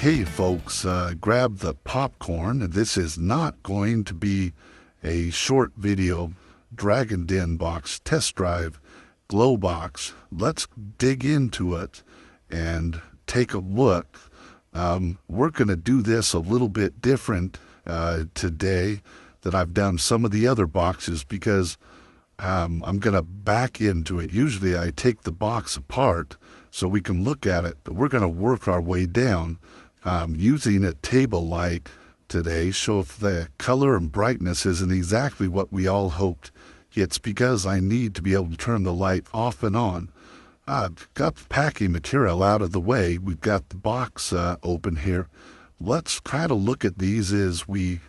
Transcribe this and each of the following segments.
Okay, folks, grab the popcorn. This is not going to be a short video. Dragon Den box test drive, glow box. Let's dig into it and take a look. We're going to do this a little bit different today than I've done some of the other boxes because I'm going to back into it. Usually I take the box apart so we can look at it, but we're going to work our way down using a table like today. So if the color and brightness isn't exactly what we all hoped, it's because I need to be able to turn the light off and on. I've got the packing material out of the way. We've got the box open here. Let's kind of look at these as we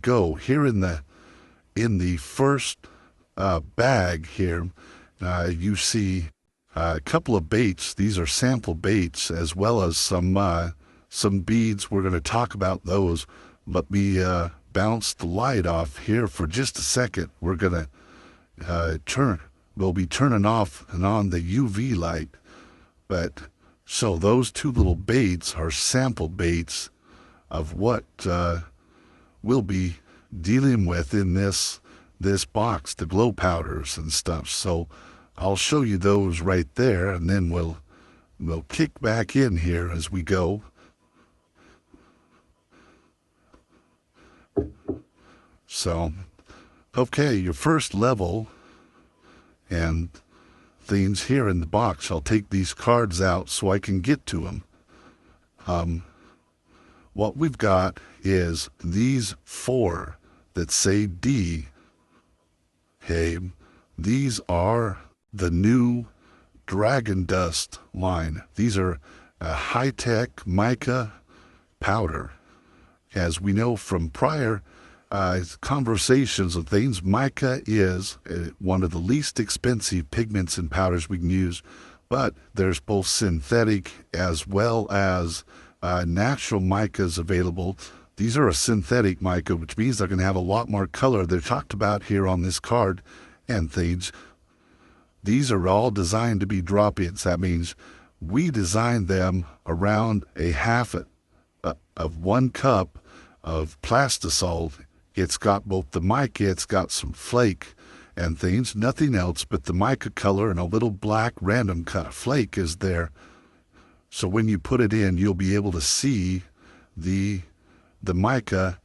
go. Here in the first bag here, you see a couple of baits. These are sample baits as well as some beads. We're going to talk about those. Let me bounce the light off here for just a second. We're going to we'll be turning off and on the UV light. But so those two little baits are sample baits of what we'll be dealing with in this box, the glow powders and stuff. So I'll show you those right there, and then we'll kick back in here as we go. So, okay, your first level and things here in the box. I'll take these cards out so I can get to them. What we've got is these four that say D. Okay, these are the new Dragon Dust line. These are a high-tech mica powder. As we know from prior conversations of things, mica is one of the least expensive pigments and powders we can use, but there's both synthetic as well as natural micas available. These are a synthetic mica, which means they're going to have a lot more color. They're talked about here on this card and things. These are all designed to be drop-ins. That means we designed them around a half of 1 cup of plastisol. It's got both the mica, it's got some flake and things, nothing else but the mica color and a little black random cut flake is there. So when you put it in, you'll be able to see the mica,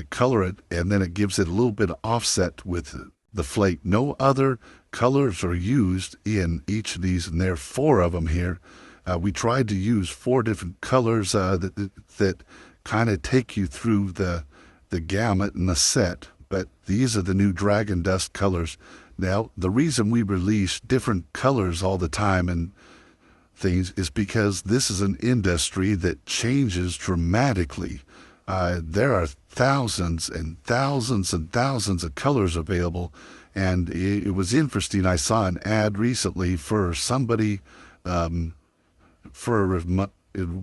color it, and then it gives it a little bit of offset with the flake. No other colors are used in each of these, and there are 4 of them here. We tried to use 4 different colors that kind of take you through the gamut and the set, but these are the new Dragon Dust colors. Now, the reason we release different colors all the time and things is because this is an industry that changes dramatically. There are thousands and thousands and thousands of colors available, and it was interesting. I saw an ad recently for somebody for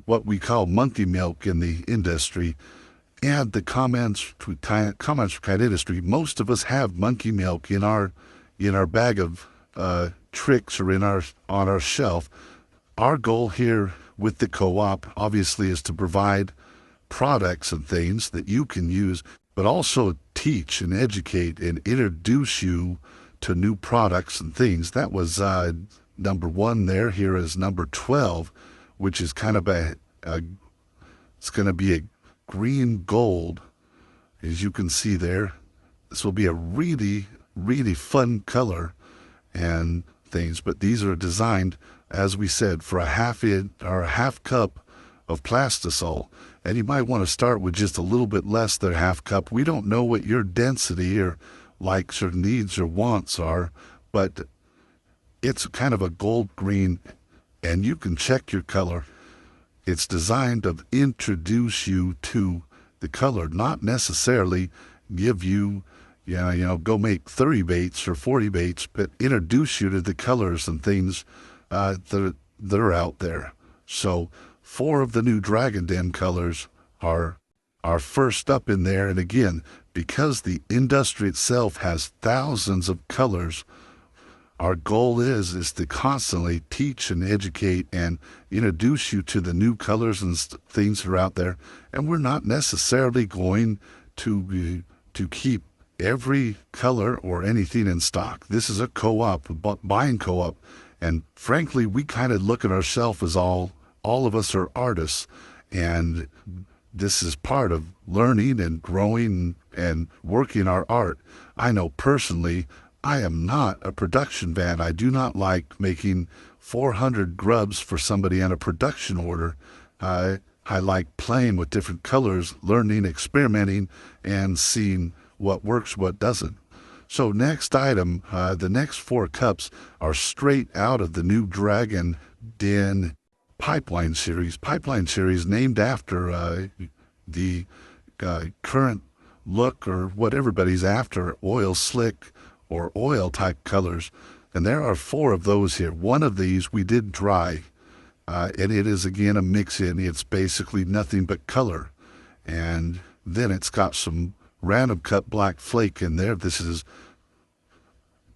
what we call monkey milk in the industry, and the comments from kind industry. Most of us have monkey milk in our bag of tricks or on our shelf. Our goal here with the co-op obviously is to provide products and things that you can use, but also teach and educate and introduce you to new products and things. That was number 1 there. Here is number 12, which is kind of it's going to be a green gold, as you can see there. This will be a really, really fun color and things, but these are designed, as we said, for a half cup of plastisol. And you might want to start with just a little bit less than a half cup. We don't know what your density or likes or needs or wants are, but it's kind of a gold green, and you can check your color. It's designed to introduce you to the color, not necessarily give you, go make 30 baits or 40 baits, but introduce you to the colors and things that are out there. So 4 of the new Dragon Den colors are first up in there. And again, because the industry itself has thousands of colors, Our goal is to constantly teach and educate and introduce you to the new colors and things that are out there. And we're not necessarily going to keep every color or anything in stock. This is a co-op, buying co-op. And frankly, we kind of look at ourselves as all of us are artists. And this is part of learning and growing and working our art. I know personally, I am not a production van. I do not like making 400 grubs for somebody on a production order. I like playing with different colors, learning, experimenting, and seeing what works, what doesn't. So next item, the next 4 cups are straight out of the new Dragon Den Pipeline series. Pipeline series named after the current look or what everybody's after, oil slick or oil type colors. And there are 4 of those here. One of these we did dry, and it is again a mix-in. It's basically nothing but color. And then it's got some random cut black flake in there. This is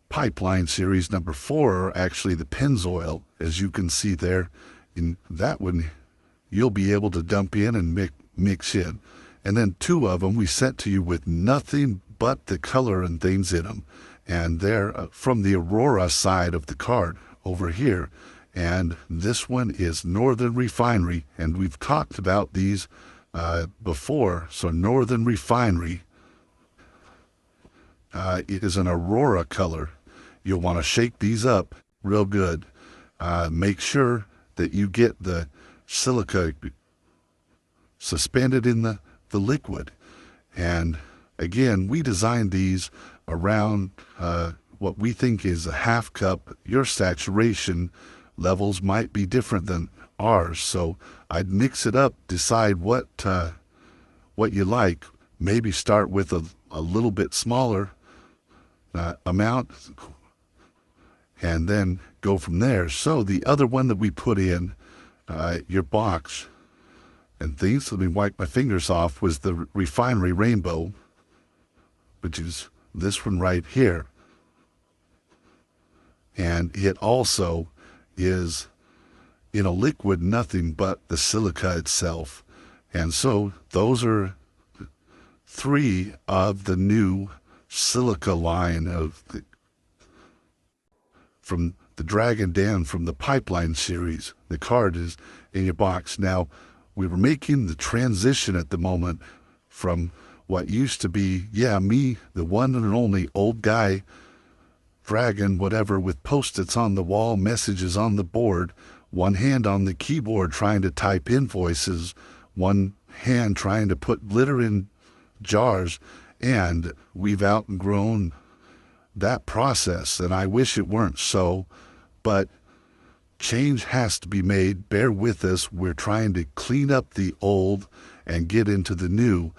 Pipeline series number 4, actually the Pennzoil, as you can see there. In that one, you'll be able to dump in and mix in. And then 2 of them we sent to you with nothing but the color and things in them. And they're from the Aurora side of the card over here. And this one is Northern Refinery. And we've talked about these before. So Northern Refinery, it is an Aurora color. You'll want to shake these up real good. Make sure that you get the silica suspended in the liquid. And again, we designed these around what we think is a half cup. Your saturation levels might be different than ours, so I'd mix it up, decide what you like. Maybe start with a little bit smaller amount, and then go from there. So the other one that we put in your box and things, let me wipe my fingers off, was the Refinery Rainbow, which is this one right here. And it also is in a liquid, nothing but the silica itself. And so those are 3 of the new silica line from the Dragon Den, from the Pipeline series. The card is in your box. Now, we were making the transition at the moment from what used to be, me, the one and only old guy, dragon, whatever, with Post-its on the wall, messages on the board, one hand on the keyboard trying to type invoices, one hand trying to put glitter in jars, and we've outgrown that process, and I wish it weren't so, but change has to be made. Bear with us. We're trying to clean up the old and get into the new.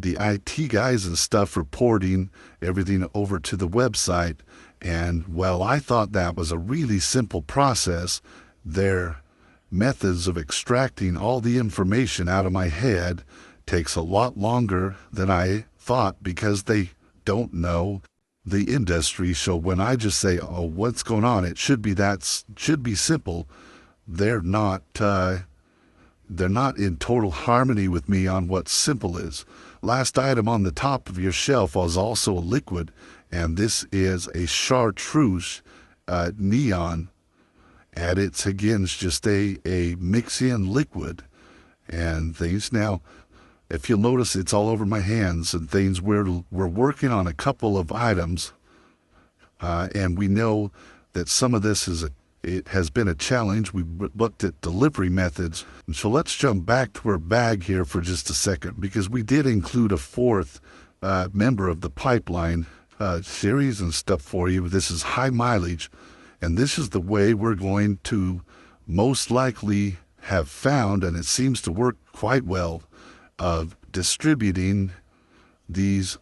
The IT guys and stuff reporting everything over to the website, and well, I thought that was a really simple process. Their methods of extracting all the information out of my head takes a lot longer than I thought, because they don't know the industry. So when I just say, oh, what's going on, it should be simple. They're not in total harmony with me on what simple is. Last item on the top of your shelf was also a liquid, and this is a chartreuse neon, and it's again just a mix-in liquid and things. Now, if you'll notice, it's all over my hands and things. We're working on a couple of items, and we know that some of this it has been a challenge. We looked at delivery methods. And so let's jump back to our bag here for just a second, because we did include a 4th member of the Pipeline series and stuff for you. This is high mileage, and this is the way we're going to most likely have found, and it seems to work quite well, of distributing these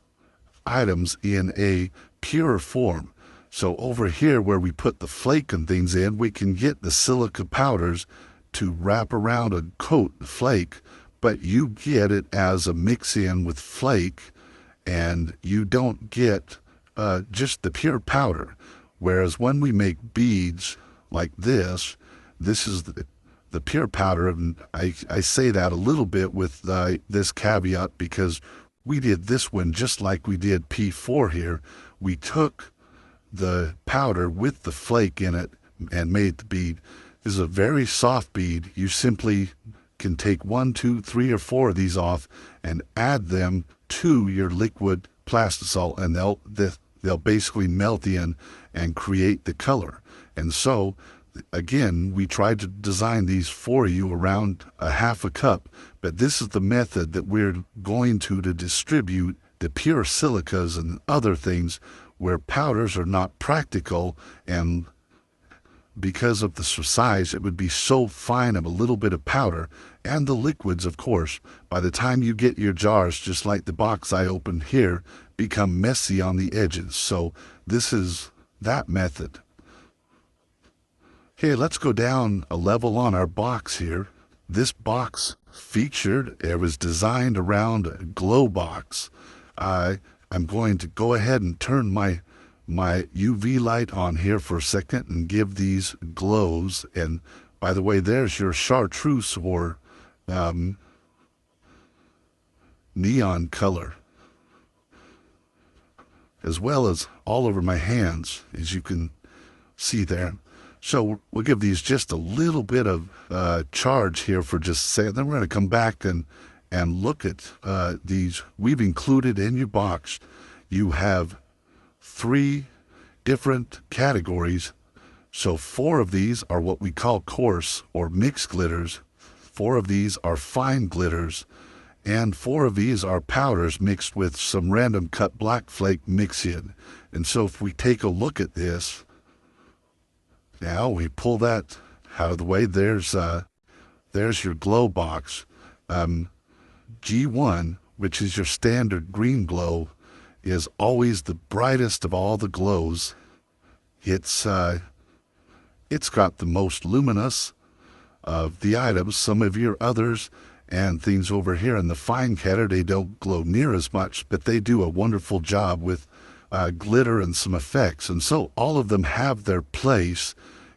items in a pure form. So over here where we put the flake and things in, we can get the silica powders to wrap around and coat the flake, but you get it as a mix-in with flake, and you don't get just the pure powder. Whereas when we make beads like this is the pure powder. And I say that a little bit with this caveat because we did this one just like we did P4 here. We took the powder with the flake in it and made the bead. This is a very soft bead. You simply can take 1, 2, 3, or 4 of these off and add them to your liquid plastisol, and they'll basically melt in and create the color. And so, again, we tried to design these for you around a half a cup, but this is the method that we're going to distribute the pure silicas and other things where powders are not practical, and because of the size, it would be so fine of a little bit of powder. And the liquids, of course, by the time you get your jars, just like the box I opened here, become messy on the edges. So this is that method. Okay, let's go down a level on our box here. This box it was designed around a glow box. I'm going to go ahead and turn my UV light on here for a second and give these glows. And by the way, there's your chartreuse or neon color, as well as all over my hands, as you can see there. So we'll give these just a little bit of charge here for just a second. Then we're going to come back and look at these. We've included in your box, you have 3 different categories. So 4 of these are what we call coarse or mixed glitters. 4 of these are fine glitters. And 4 of these are powders mixed with some random cut black flake mix in. And so if we take a look at this, now we pull that out of the way. There's your glow box. G1, which is your standard green glow, is always the brightest of all the glows. It's got the most luminous of the items. Some of your others and things over here in the fine category, they don't glow near as much, but they do a wonderful job with glitter and some effects. And so all of them have their place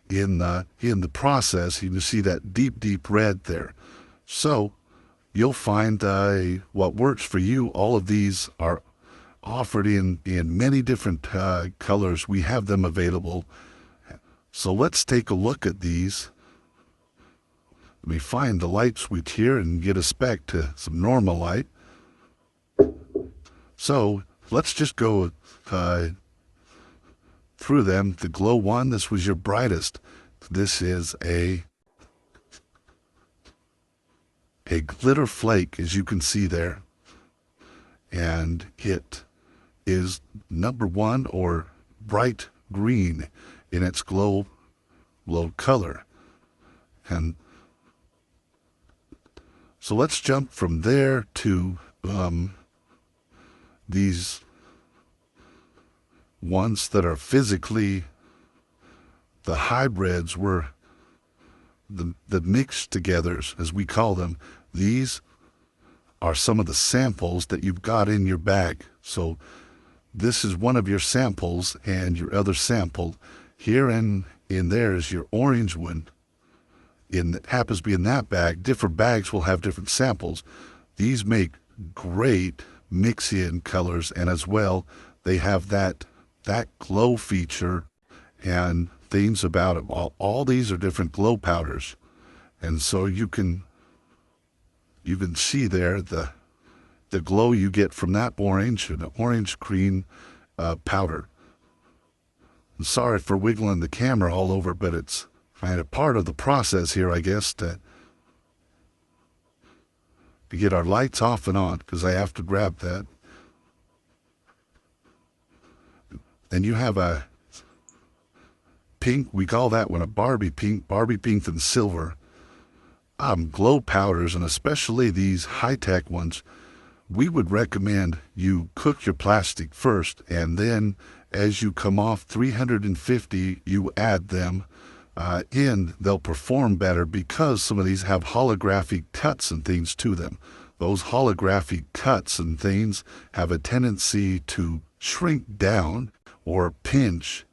in the process. You can see that deep red there. So you'll find what works for you. All of these are offered in many different colors. We have them available. So let's take a look at these. Let me find the light switch here and get us back to some normal light. So let's just go through them. The glow one, this was your brightest. This is a glitter flake, as you can see there. And it is number 1, or bright green in its glow color. And so let's jump from there to these ones that are physically the hybrids, were the mixed togethers, as we call them. These are some of the samples that you've got in your bag. So this is one of your samples, and your other sample here in there is your orange one. It happens to be in that bag. Different bags will have different samples. These make great mix-in colors, and as well, they have that glow feature and things about it. All these are different glow powders, and so you can see there the glow you get from that orange and the orange green powder. I'm sorry for wiggling the camera all over, but it's kind of part of the process here, I guess, to get our lights off and on, because I have to grab that. Then you have a pink, we call that one a Barbie pink and silver. Glow powders, and especially these high-tech ones, we would recommend you cook your plastic first, and then as you come off 350, you add them in. They'll perform better because some of these have holographic cuts and things to them. Those holographic cuts and things have a tendency to shrink down or pinch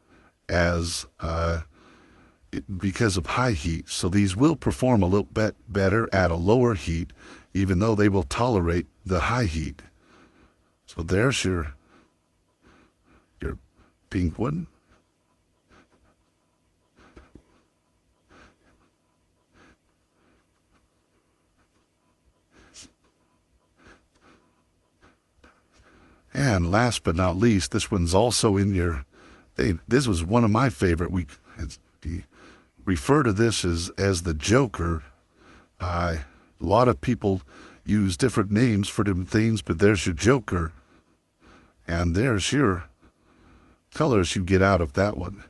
as because of high heat. So these will perform a little bit better at a lower heat, even though they will tolerate the high heat. So there's your pink one. And last but not least, this one's also in your, this was one of my favorite. We refer to this as the Joker. A lot of people use different names for different things, but there's your Joker. And there's your colors you get out of that one.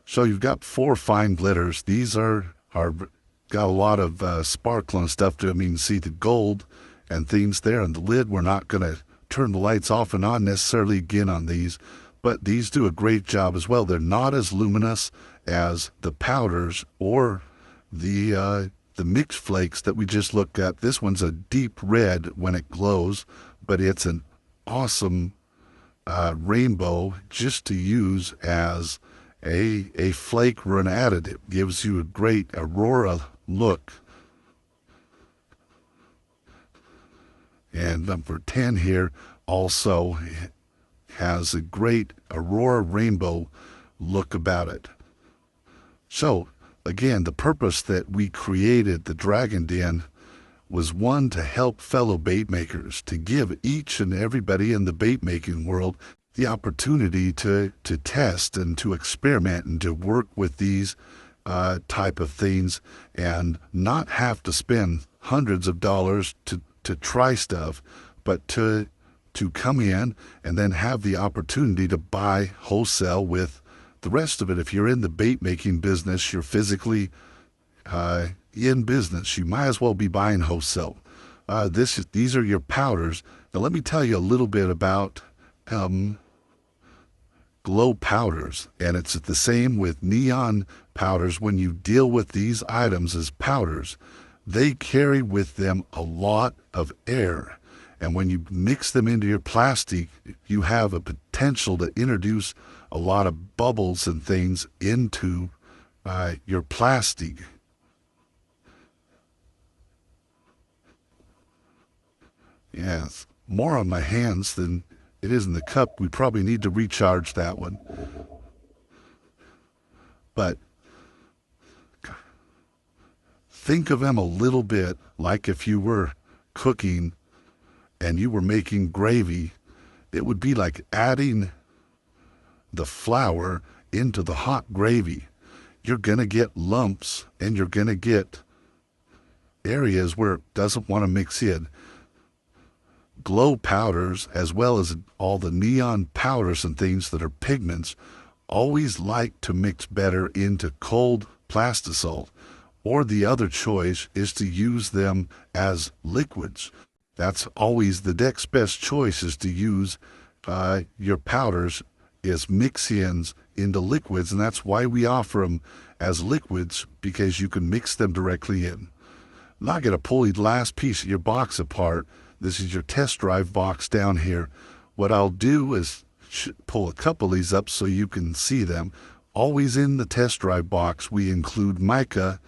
So you've got 4 fine glitters. These are got a lot of sparkle and stuff to them. You can see the gold and things there. And the lid, we're not going to turn the lights off and on necessarily again on these, but these do a great job as well. They're not as luminous as the powders or the mix flakes that we just looked at. This one's a deep red when it glows, but it's an awesome rainbow just to use as a flake or an additive. Gives you a great aurora look. And number 10 here also has a great aurora rainbow look about it. So again, the purpose that we created the Dragon Den was, one, to help fellow bait makers, to give each and everybody in the bait making world the opportunity to test and to experiment and to work with these type of things and not have to spend hundreds of dollars to try stuff, but to come in and then have the opportunity to buy wholesale with the rest of it. If you're in the bait making business, you're physically in business, you might as well be buying wholesale. These are your powders. Now let me tell you a little bit about glow powders, and it's the same with neon powders. When you deal with these items as powders, they carry with them a lot of air, and when you mix them into your plastic, you have a potential to introduce a lot of bubbles and things into your plastic. Yes, more on my hands than it is in the cup. We probably need to recharge that one. But think of them a little bit like if you were cooking and you were making gravy. It would be like adding the flour into the hot gravy. You're going to get lumps and you're going to get areas where it doesn't want to mix in. Glow powders, as well as all the neon powders and things that are pigments, always like to mix better into cold plastisol, or the other choice is to use them as liquids. That's always the next best choice, is to use your powders as mix-ins into liquids, and that's why we offer them as liquids, because you can mix them directly in. I'm not going to pull the last piece of your box apart. This is your test drive box down here. What I'll do is pull a couple of these up so you can see them. Always in the test drive box, we include mica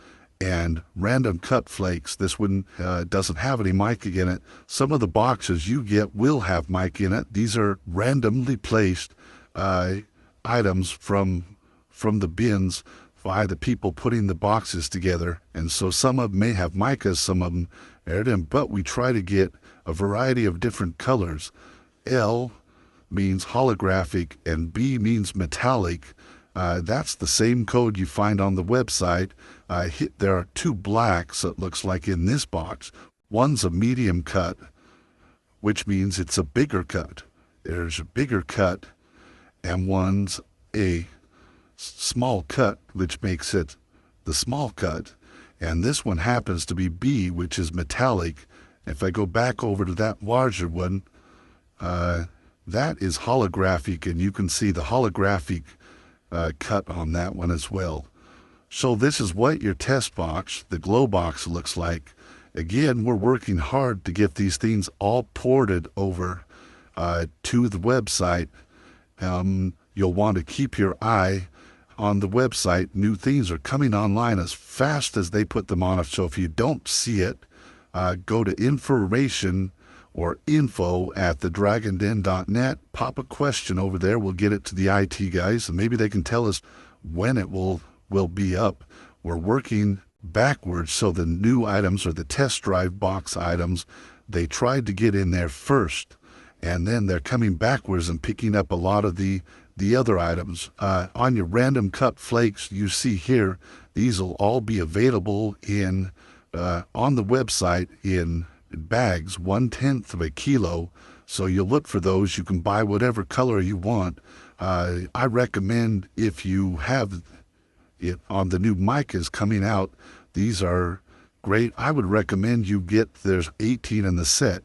and random cut flakes. This one doesn't have any mica in it. Some of the boxes you get will have mica in it. These are randomly placed items from the bins by the people putting the boxes together. And so some of them may have mica, some of them aren't, but we try to get a variety of different colors. L means holographic and B means metallic. That's the same code you find on the website. There are 2 blacks, it looks like, in this box. One's a medium cut, which means it's a bigger cut. There's a bigger cut, and one's a small cut, which makes it the small cut. And this one happens to be B, which is metallic. If I go back over to that larger one, that is holographic, and you can see the holographic cut on that one as well. So this is what your test box, the glow box, looks like. Again, we're working hard to get these things all ported over to the website. You'll want to keep your eye on the website. New things are coming online as fast as they put them on it. So if you don't see it, go to information or info@thedragonden.net. Pop a question over there. We'll get it to the IT guys, and maybe they can tell us when it will be up. We're working backwards, so the new items or the test drive box items, they tried to get in there first, and then they're coming backwards and picking up a lot of the other items. On your random cut flakes you see here, these will all be available in on the website in bags, 1/10 of a kilo. So you'll look for those. You can buy whatever color you want. I recommend, if you have it on the new micas coming out, these are great. I would recommend you there's 18 in the set.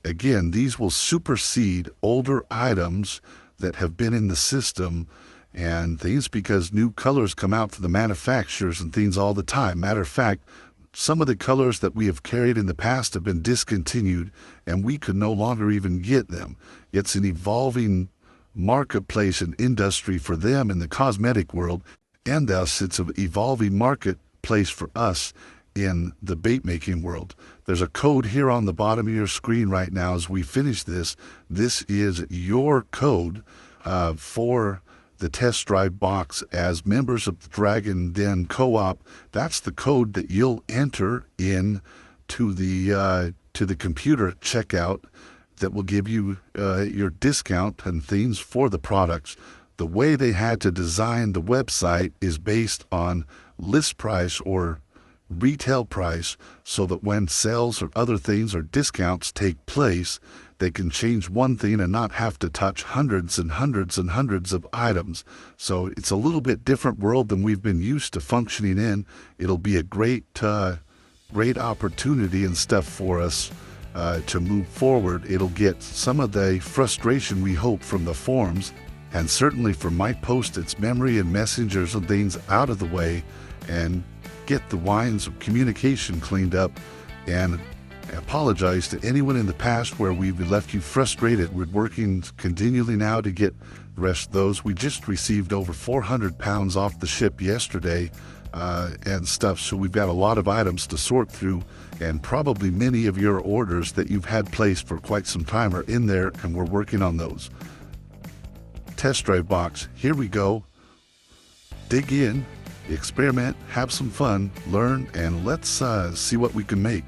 Again, these will supersede older items that have been in the system and things, because new colors come out from the manufacturers and things all the time. Matter of fact, some of the colors that we have carried in the past have been discontinued, and we could no longer even get them. It's an evolving marketplace and industry for them in the cosmetic world, and thus it's an evolving marketplace for us in the bait making world. There's a code here on the bottom of your screen right now as we finish this. This is your code for the test drive box as members of the Dragon Den Co-op. That's the code that you'll enter in to the computer checkout that will give you your discount and things for the products. The way they had to design the website is based on list price or retail price, so that when sales or other things or discounts take place, they can change one thing and not have to touch hundreds and hundreds and hundreds of items. So it's a little bit different world than we've been used to functioning in. It'll be a great opportunity and stuff for us to move forward. It'll get some of the frustration we hope from the forums, and certainly from my post-its, memory and messengers and things out of the way, and get the lines of communication cleaned up. And apologize to anyone in the past where we've left you frustrated. We're working continually now to get the rest of those. We just received over 400 pounds off the ship yesterday and stuff, so we've got a lot of items to sort through, and probably many of your orders that you've had placed for quite some time are in there, and we're working on those. Test drive box, here we go. Dig in, experiment, have some fun, learn, and let's see what we can make.